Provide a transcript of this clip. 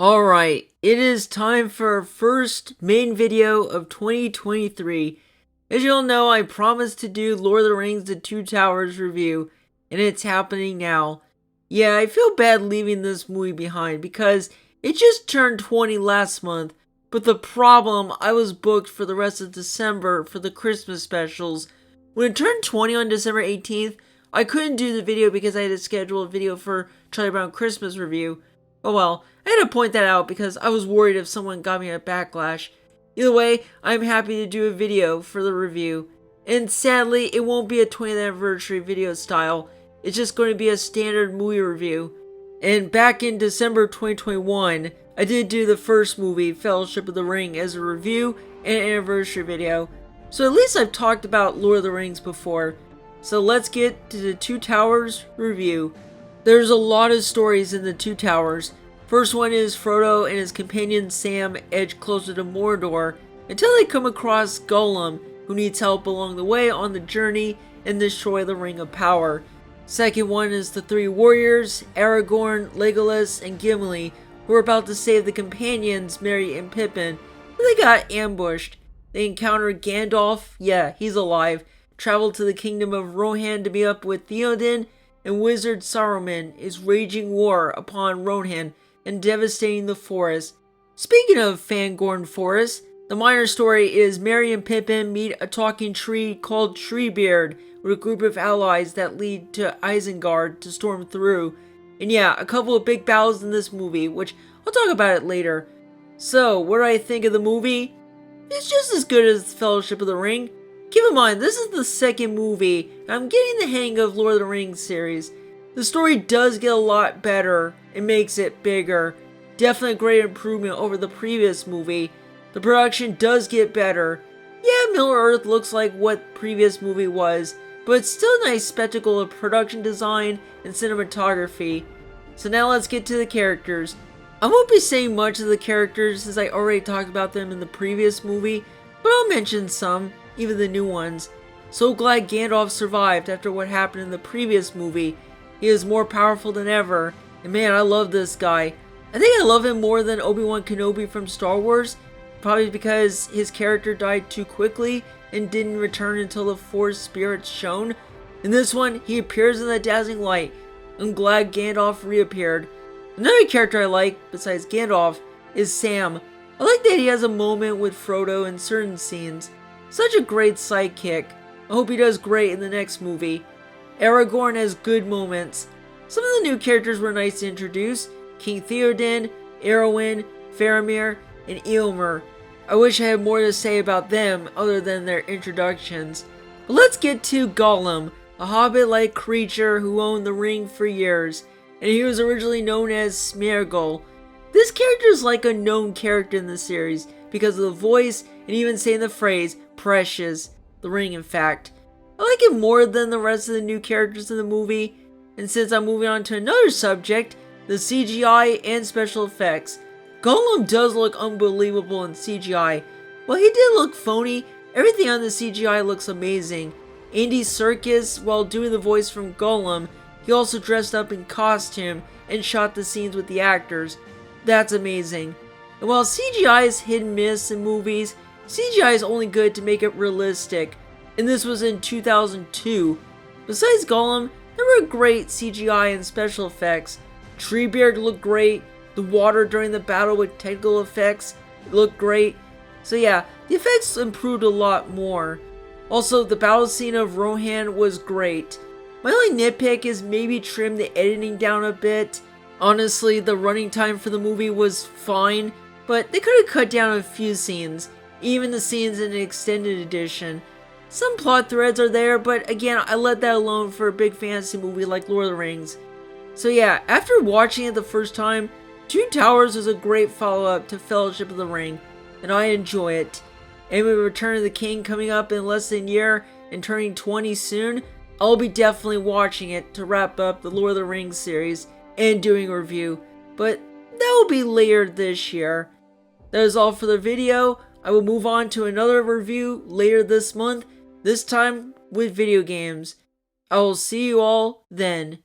Alright, it is time for our first main video of 2023. As you all know, I promised to do Lord of the Rings The Two Towers review, and it's happening now. Yeah, I feel bad leaving this movie behind because it just turned 20 last month, but the problem, I was booked for the rest of December for the Christmas specials. When it turned 20 on December 18th, I couldn't do the video because I had to schedule a video for Charlie Brown Christmas review. Oh well, I had to point that out because I was worried if someone got me a backlash. Either way, I'm happy to do a video for the review. And sadly, it won't be a 20th anniversary video style. It's just going to be a standard movie review. And back in December 2021, I did do the first movie, Fellowship of the Ring, as a review and an anniversary video. So at least I've talked about Lord of the Rings before. So let's get to the Two Towers review. There's a lot of stories in the Two Towers. First one is Frodo and his companion Sam edge closer to Mordor until they come across Gollum, who needs help along the way on the journey and destroy the Ring of Power. Second one is the three warriors, Aragorn, Legolas, and Gimli, who are about to save the companions Merry and Pippin, but they got ambushed. They encounter Gandalf, yeah, he's alive, travel to the kingdom of Rohan to meet up with Theoden, and Wizard Saruman is waging war upon Rohan and devastating the forest. Speaking of Fangorn Forest, the minor story is Merry and Pippin meet a talking tree called Treebeard with a group of allies that lead to Isengard to storm through. And yeah, a couple of big battles in this movie, which I'll talk about it later. So, what do I think of the movie? It's just as good as Fellowship of the Ring. Keep in mind, this is the second movie, and I'm getting the hang of Lord of the Rings series. The story does get a lot better, it makes it bigger. Definitely a great improvement over the previous movie. The production does get better. Yeah, Middle-earth looks like what previous movie was, but it's still a nice spectacle of production design and cinematography. So now let's get to the characters. I won't be saying much of the characters since I already talked about them in the previous movie, but I'll mention some, even the new ones. So glad Gandalf survived after what happened in the previous movie. He is more powerful than ever, and man, I love this guy. I think I love him more than Obi-Wan Kenobi from Star Wars, probably because his character died too quickly and didn't return until the Force spirits shone. In this one, he appears in the dazzling light. I'm glad Gandalf reappeared. Another character I like, besides Gandalf, is Sam. I like that he has a moment with Frodo in certain scenes. Such a great sidekick. I hope he does great in the next movie. Aragorn has good moments. Some of the new characters were nice to introduce. King Theoden, Arwen, Faramir, and Eomer. I wish I had more to say about them other than their introductions. But let's get to Gollum, a hobbit-like creature who owned the ring for years, and he was originally known as Smeargle. This character is like a known character in the series because of the voice and even saying the phrase, precious, the ring in fact. I like it more than the rest of the new characters in the movie, and since I'm moving on to another subject, the CGI and special effects. Gollum does look unbelievable in CGI. While he did look phony, everything on the CGI looks amazing. Andy Serkis, while doing the voice from Gollum, he also dressed up in costume and shot the scenes with the actors. That's amazing. And while CGI is hit and miss in movies, CGI is only good to make it realistic, and this was in 2002. Besides Gollum, there were great CGI and special effects. Treebeard looked great, the water during the battle with technical effects looked great. So yeah, the effects improved a lot more. Also, the battle scene of Rohan was great. My only nitpick is maybe trim the editing down a bit. Honestly, the running time for the movie was fine, but they could have cut down a few scenes, even the scenes in the extended edition. Some plot threads are there, but again, I let that alone for a big fantasy movie like Lord of the Rings. So yeah, after watching it the first time, Two Towers was a great follow-up to Fellowship of the Ring, and I enjoy it. And with Return of the King coming up in less than a year and turning 20 soon, I'll be definitely watching it to wrap up the Lord of the Rings series and doing a review, but that will be later this year. That is all for the video. I will move on to another review later this month, this time with video games. I will see you all then.